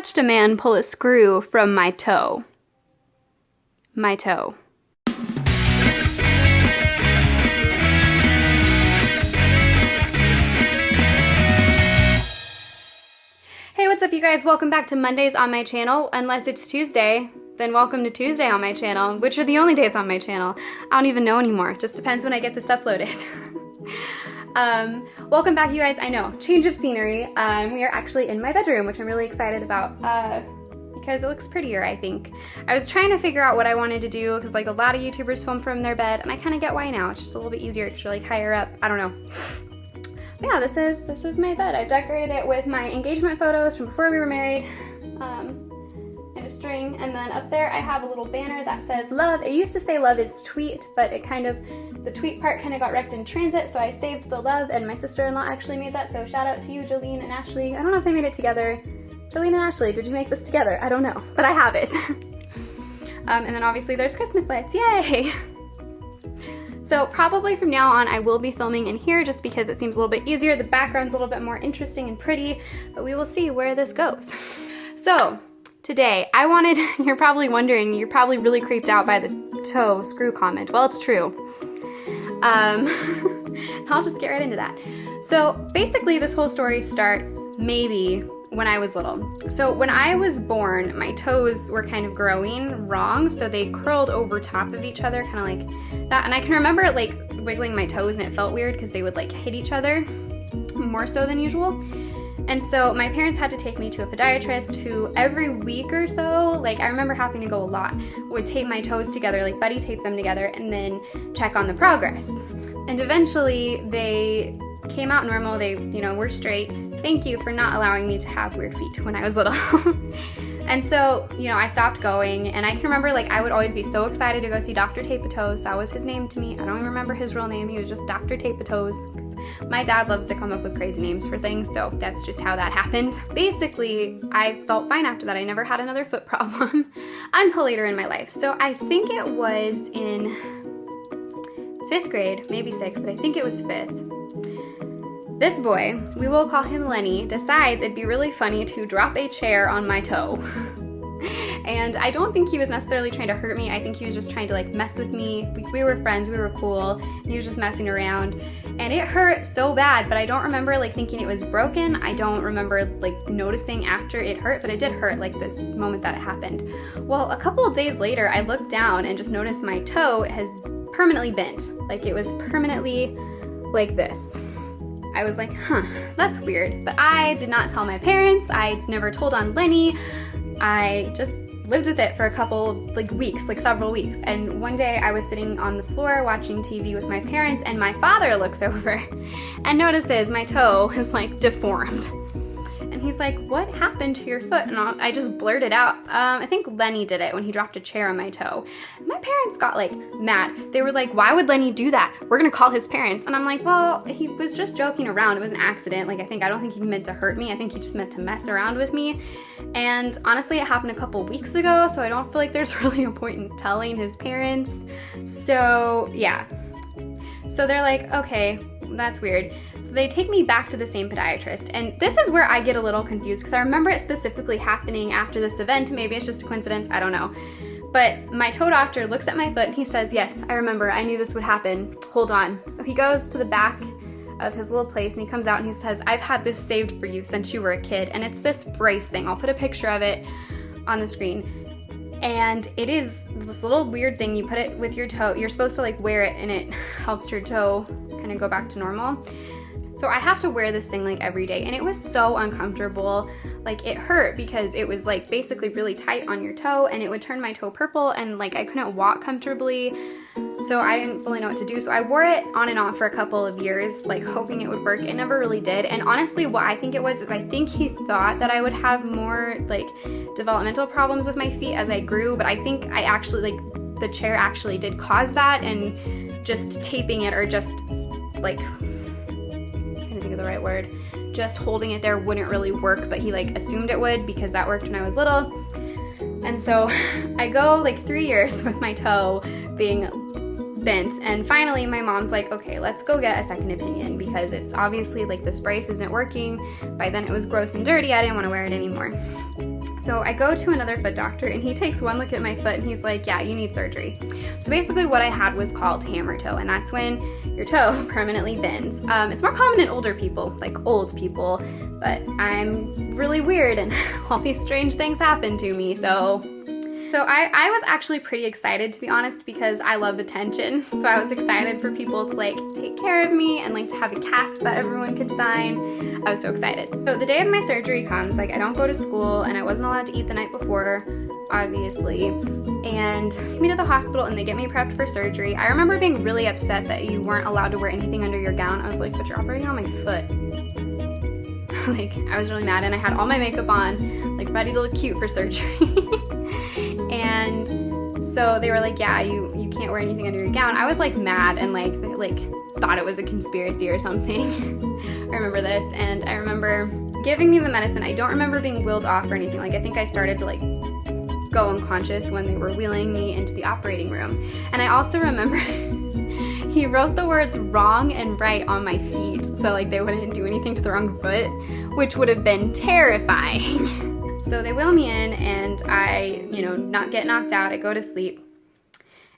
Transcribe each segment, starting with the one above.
watched a man pull a screw from my toe. My toe. Hey, what's up you guys? Welcome back to Mondays on my channel. Unless it's Tuesday, then welcome to Tuesday on my channel, which are the only days on my channel. I don't even know anymore. It just depends when I get this uploaded. Welcome back you guys. I know, change of scenery. We are actually in my bedroom, which I'm really excited about because it looks prettier, I think. I was trying to figure out what I wanted to do because like a lot of YouTubers film from their bed, and I kind of get why now. It's just a little bit easier because you're like higher up. I don't know. Yeah, this is my bed. I decorated it with my engagement photos from before we were married, and a string, and then up there I have a little banner that says love. It used to say love is tweet, but it kind of, the tweet part kind of got wrecked in transit, so I saved the love, and my sister-in-law actually made that, so shout out to you, Jolene and Ashley. I don't know if they made it together. Jolene and Ashley, did you make this together? I don't know, but I have it. And then obviously there's Christmas lights, yay! So probably from now on I will be filming in here just because it seems a little bit easier. The background's a little bit more interesting and pretty, but we will see where this goes. So today I wanted, you're probably wondering, you're probably really creeped out by the toe screw comment. Well, it's true. I'll just get right into that. So basically this whole story starts maybe when I was little. So when I was born, my toes were kind of growing wrong, so they curled over top of each other, kind of like that. And I can remember like wiggling my toes and it felt weird because they would like hit each other more so than usual. And so my parents had to take me to a podiatrist who every week or so, like I remember having to go a lot, would tape my toes together, like buddy tape them together and then check on the progress. And eventually they came out normal, they, you know, were straight. Thank you for not allowing me to have weird feet when I was little. And so, you know, I stopped going, and I can remember like I would always be so excited to go see Dr. Tape-A-Toes. That was his name to me. I don't even remember his real name. He was just Dr. Tape-A-Toes. My dad loves to come up with crazy names for things, so that's just how that happened. Basically, I felt fine after that. I never had another foot problem until later in my life. So I think it was in 5th grade, maybe 6th, but I think it was 5th. This boy, we will call him Lenny, decides it'd be really funny to drop a chair on my toe. And I don't think he was necessarily trying to hurt me. I think he was just trying to like mess with me. We were friends, we were cool. He was just messing around. And it hurt so bad, but I don't remember like thinking it was broken. I don't remember like noticing after it hurt, but it did hurt like this moment that it happened. Well, a couple of days later, I looked down and just noticed my toe has permanently bent. Like it was permanently like this. I was like, huh, that's weird. But I did not tell my parents. I never told on Lenny. I just lived with it for a couple like weeks, like several weeks. And one day I was sitting on the floor watching TV with my parents, and my father looks over and notices my toe is like deformed. And he's like, what happened to your foot? And I just blurted out, I think Lenny did it when he dropped a chair on my toe. My parents got like mad. They were like, why would Lenny do that? We're gonna call his parents. And I'm like, well, he was just joking around. It was an accident. Like, I don't think he meant to hurt me. I think he just meant to mess around with me. And honestly, it happened a couple weeks ago, so I don't feel like there's really a point in telling his parents. So yeah. So they're like, okay, that's weird. So they take me back to the same podiatrist, and this is where I get a little confused because I remember it specifically happening after this event. Maybe it's just a coincidence, I don't know. But my toe doctor looks at my foot and he says, yes, I remember, I knew this would happen. Hold on. So he goes to the back of his little place and he comes out and he says, I've had this saved for you since you were a kid, and it's this brace thing. I'll put a picture of it on the screen. And it is this little weird thing, you put it with your toe, you're supposed to like wear it and it helps your toe kind of go back to normal. So I have to wear this thing like every day, and it was so uncomfortable. Like it hurt because it was like basically really tight on your toe, and it would turn my toe purple, and like I couldn't walk comfortably. So I didn't really know what to do. So I wore it on and off for a couple of years, like hoping it would work. It never really did. And honestly, what I think it was is I think he thought that I would have more like developmental problems with my feet as I grew, but I think I actually like the chair actually did cause that, and just taping it or just like, I can't think of the right word, just holding it there wouldn't really work, but he like assumed it would because that worked when I was little. And so I go like 3 years with my toe being bent. And finally my mom's like, okay, let's go get a second opinion because it's obviously like this brace isn't working. By then it was gross and dirty. I didn't want to wear it anymore. So I go to another foot doctor and he takes one look at my foot and he's like, yeah, you need surgery. So basically what I had was called hammer toe, and that's when your toe permanently bends. It's more common in older people, like old people, but I'm really weird and all these strange things happen to me. So I was actually pretty excited, to be honest, because I love attention. So I was excited for people to like take care of me and like to have a cast that everyone could sign. I was so excited. So the day of my surgery comes, like I don't go to school and I wasn't allowed to eat the night before, obviously. And take me to the hospital and they get me prepped for surgery. I remember being really upset that you weren't allowed to wear anything under your gown. I was like, but you're operating on my foot. Like, I was really mad and I had all my makeup on, like ready to look cute for surgery. And so they were like, yeah, you can't wear anything under your gown. I was like mad and like thought it was a conspiracy or something. I remember this, and I remember giving me the medicine. I don't remember being wheeled off or anything. Like I think I started to like go unconscious when they were wheeling me into the operating room. And I also remember he wrote the words wrong and right on my feet so like they wouldn't do anything to the wrong foot, which would have been terrifying. So they wheel me in and I, not get knocked out, I go to sleep.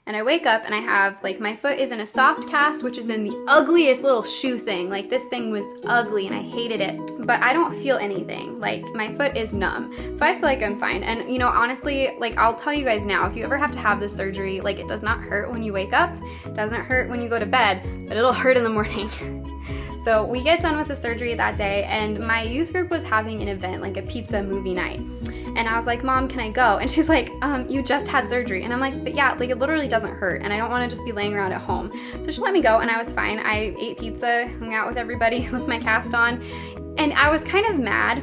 And I wake up and I have, like, my foot is in a soft cast, which is in the ugliest little shoe thing. Like, this thing was ugly and I hated it. But I don't feel anything. Like, my foot is numb. So I feel like I'm fine. And, honestly, like, I'll tell you guys now, if you ever have to have this surgery, like, it does not hurt when you wake up. It doesn't hurt when you go to bed, but it'll hurt in the morning. So we get done with the surgery that day, and my youth group was having an event, like a pizza movie night. And I was like, Mom, can I go? And she's like, you just had surgery. And I'm like, but yeah, like it literally doesn't hurt. And I don't want to just be laying around at home. So she let me go and I was fine. I ate pizza, hung out with everybody with my cast on. And I was kind of mad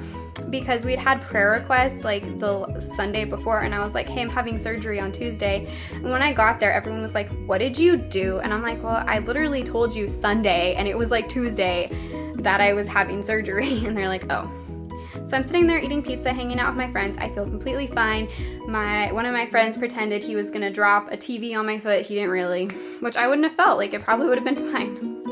because we'd had prayer requests like the Sunday before. And I was like, hey, I'm having surgery on Tuesday. And when I got there, everyone was like, what did you do? And I'm like, well, I literally told you Sunday. And it was like Tuesday that I was having surgery. And they're like, oh. So I'm sitting there eating pizza, hanging out with my friends. I feel completely fine. One of my friends pretended he was gonna drop a TV on my foot. He didn't really, which I wouldn't have felt. Like it probably would have been fine.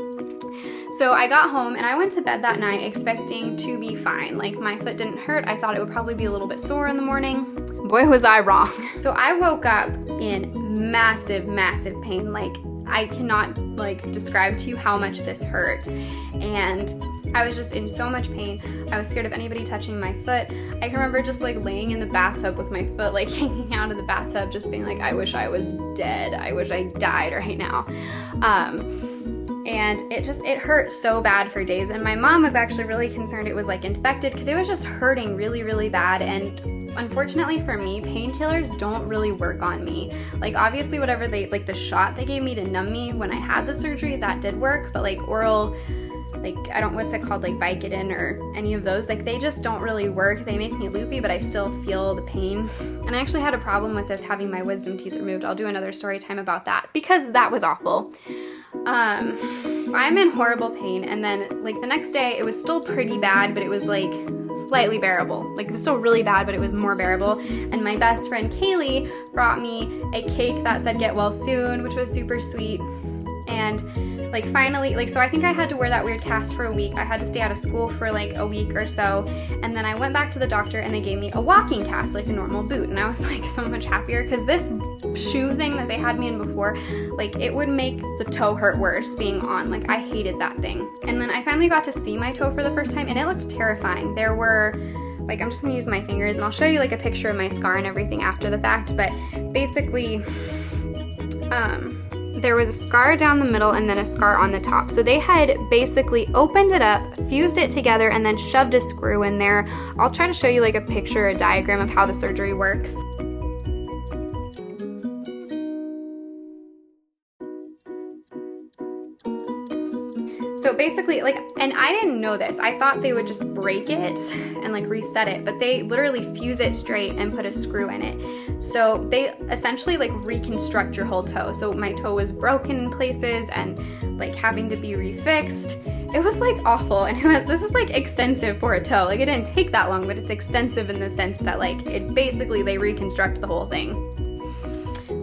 So I got home and I went to bed that night expecting to be fine. Like my foot didn't hurt. I thought it would probably be a little bit sore in the morning. Boy, was I wrong. So I woke up in massive, massive pain. Like I cannot like describe to you how much this hurt. And I was just in so much pain. I was scared of anybody touching my foot. I can remember just like laying in the bathtub with my foot like hanging out of the bathtub, just being like, I wish I was dead. I wish I died right now. And it hurt so bad for days. And my mom was actually really concerned it was like infected because it was just hurting really, really bad. And unfortunately for me, painkillers don't really work on me. Like obviously whatever like the shot they gave me to numb me when I had the surgery, that did work. But like oral, like what's it called, like Vicodin or any of those, like they just don't really work. They make me loopy, but I still feel the pain. And I actually had a problem with this having my wisdom teeth removed. I'll do another story time about that because that was awful. I'm in horrible pain, and then like the next day it was still pretty bad, but it was like slightly bearable. Like it was still really bad, but it was more bearable. And my best friend Kaylee brought me a cake that said get well soon, which was super sweet. And like finally, like, so I think I had to wear that weird cast for a week. I had to stay out of school for like a week or so. And then I went back to the doctor and they gave me a walking cast, like a normal boot. And I was like so much happier because this shoe thing that they had me in before, like it would make the toe hurt worse being on. Like I hated that thing. And then I finally got to see my toe for the first time and it looked terrifying. There were, like, I'm just gonna use my fingers and I'll show you like a picture of my scar and everything after the fact. But basically, there was a scar down the middle and then a scar on the top. So they had basically opened it up, fused it together, and then shoved a screw in there. I'll try to show you like a picture, a diagram of how the surgery works. So basically, like, and I didn't know this. I thought they would just break it and like reset it, but they literally fuse it straight and put a screw in it. So they essentially like reconstruct your whole toe. So my toe was broken in places and like having to be refixed. It was like awful. And this is like extensive for a toe. Like it didn't take that long, but it's extensive in the sense that like it basically they reconstruct the whole thing.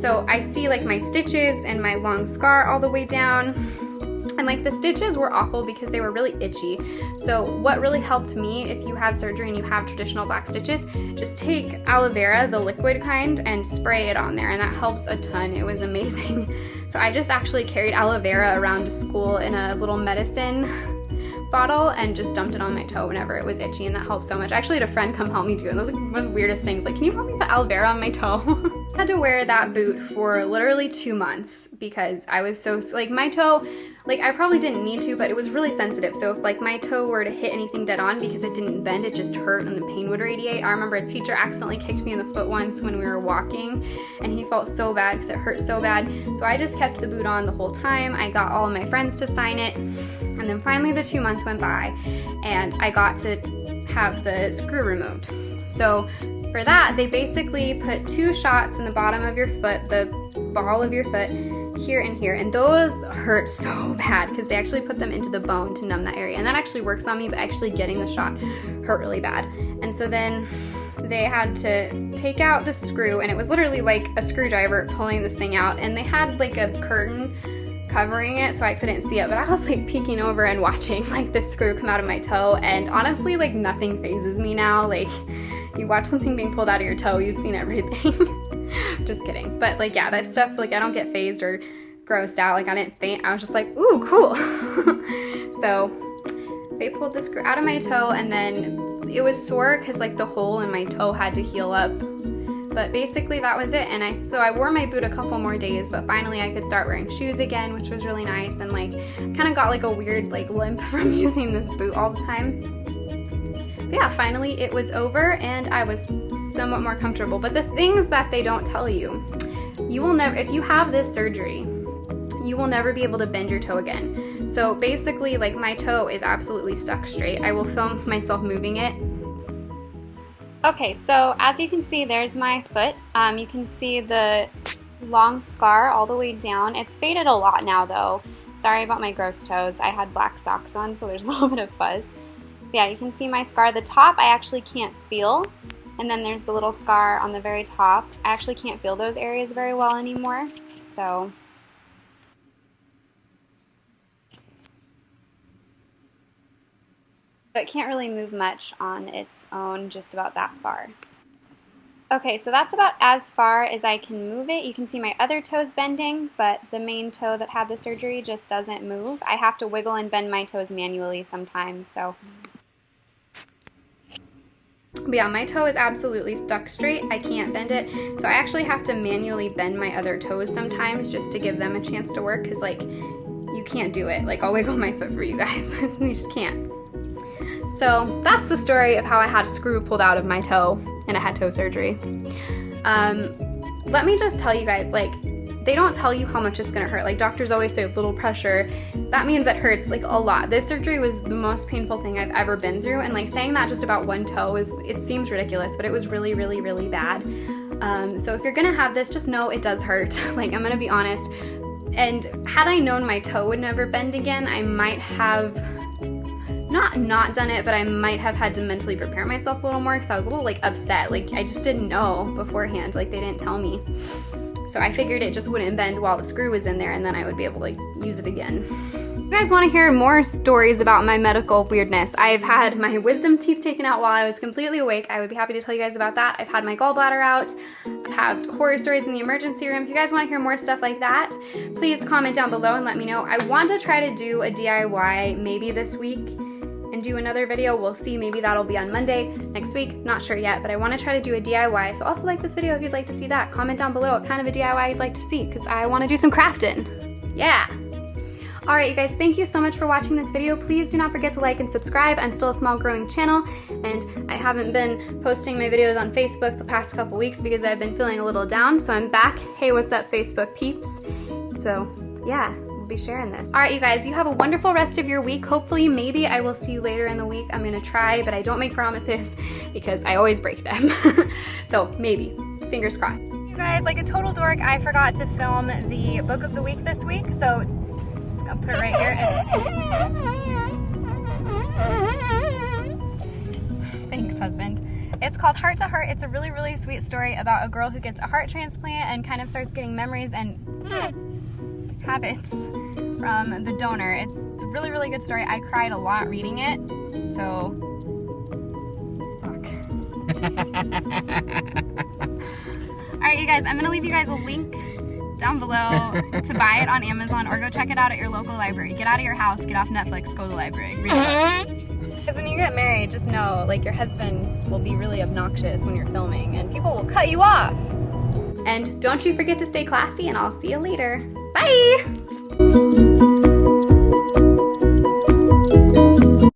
So I see like my stitches and my long scar all the way down. And like the stitches were awful because they were really itchy. So what really helped me, if you have surgery and you have traditional black stitches, just take aloe vera, the liquid kind, and spray it on there, and that helps a ton. It was amazing. So I just actually carried aloe vera around to school in a little medicine bottle and just dumped it on my toe whenever it was itchy, and that helped so much. I actually had a friend come help me do it, and that was like one of the weirdest things. Like, can you help me put aloe vera on my toe? I had to wear that boot for literally 2 months because I was so, like my toe, like I probably didn't need to, but it was really sensitive. So if like my toe were to hit anything dead on, because it didn't bend, it just hurt and the pain would radiate. I remember a teacher accidentally kicked me in the foot once when we were walking, and he felt so bad because it hurt so bad. So I just kept the boot on the whole time. I got all of my friends to sign it. And then finally the 2 months went by and I got to have the screw removed. So for that, they basically put 2 shots in the bottom of your foot, the ball of your foot, here and here. And those hurt so bad because they actually put them into the bone to numb that area. And that actually works on me, but actually getting the shot hurt really bad. And so then they had to take out the screw, and it was literally like a screwdriver pulling this thing out. And they had like a curtain covering it so I couldn't see it, but I was like peeking over and watching like the screw come out of my toe, and honestly like nothing phases me now. Like, you watch something being pulled out of your toe, you've seen everything. Just kidding. But like, yeah, that stuff, like I don't get phased or grossed out. Like I didn't faint. I was just like, ooh, cool. So they pulled the screw out of my toe, and then it was sore because like the hole in my toe had to heal up. But basically that was it. And so I wore my boot a couple more days, but finally I could start wearing shoes again, which was really nice. And like kind of got like a weird like limp from using this boot all the time. But yeah, finally it was over and I was somewhat more comfortable. But the things that they don't tell you, you will never, if you have this surgery, you will never be able to bend your toe again. So basically like my toe is absolutely stuck straight. I will film myself moving it. Okay, so as you can see, there's my foot. You can see the long scar all the way down. It's faded a lot now though. Sorry about my gross toes. I had black socks on, so there's a little bit of fuzz. But yeah, you can see my scar. The top I actually can't feel. And then there's the little scar on the very top. I actually can't feel those areas very well anymore. So it can't really move much on its own, just about that far. Okay, so that's about as far as I can move it. You can see my other toes bending, but the main toe that had the surgery just doesn't move. I have to wiggle and bend my toes manually sometimes, so. But yeah, my toe is absolutely stuck straight. I can't bend it, so I actually have to manually bend my other toes sometimes just to give them a chance to work, because like, you can't do it. Like, I'll wiggle my foot for you guys. You just can't. So that's the story of how I had a screw pulled out of my toe and I had toe surgery. Let me just tell you guys, like, they don't tell you how much it's gonna hurt. Like doctors always say, little pressure, that means it hurts like a lot. This surgery was the most painful thing I've ever been through, and like saying that just about one toe it seems ridiculous, but it was really, really, really bad. So if you're gonna have this, just know it does hurt. Like, I'm gonna be honest. And had I known my toe would never bend again, I might have not done it, but I might have had to mentally prepare myself a little more because I was a little like upset. Like, I just didn't know beforehand. Like, they didn't tell me. So I figured it just wouldn't bend while the screw was in there, and then I would be able to like use it again. If you guys want to hear more stories about my medical weirdness, I've had my wisdom teeth taken out while I was completely awake. I would be happy to tell you guys about that. I've had my gallbladder out. I've had horror stories in the emergency room. If you guys want to hear more stuff like that, please comment down below and let me know. I want to try to do a DIY maybe this week and do another video. We'll see, maybe that'll be on Monday next week, not sure yet, but I want to try to do a DIY. So also like this video if you'd like to see that. Comment down below what kind of a DIY you'd like to see, because I want to do some crafting. Yeah. Alright you guys, thank you so much for watching this video. Please do not forget to like and subscribe. I'm still a small growing channel, and I haven't been posting my videos on Facebook the past couple weeks because I've been feeling a little down, so I'm back. Hey, what's up Facebook peeps? So yeah, be sharing this. All right, you guys, you have a wonderful rest of your week. Hopefully, maybe I will see you later in the week. I'm gonna try, but I don't make promises because I always break them. So maybe, fingers crossed. You guys, like a total dork, I forgot to film the book of the week this week, so just gonna put it right here. Thanks, husband. It's called Heart to Heart. It's a really, really sweet story about a girl who gets a heart transplant and kind of starts getting memories and habits from the donor. It's a really, really good story. I cried a lot reading it, so suck. Alright, you guys, I'm going to leave you guys a link down below to buy it on Amazon, or go check it out at your local library. Get out of your house, get off Netflix, go to the library, read a book. Because when you get married, just know, like, your husband will be really obnoxious when you're filming, and people will cut you off. And don't you forget to stay classy, and I'll see you later. Bye!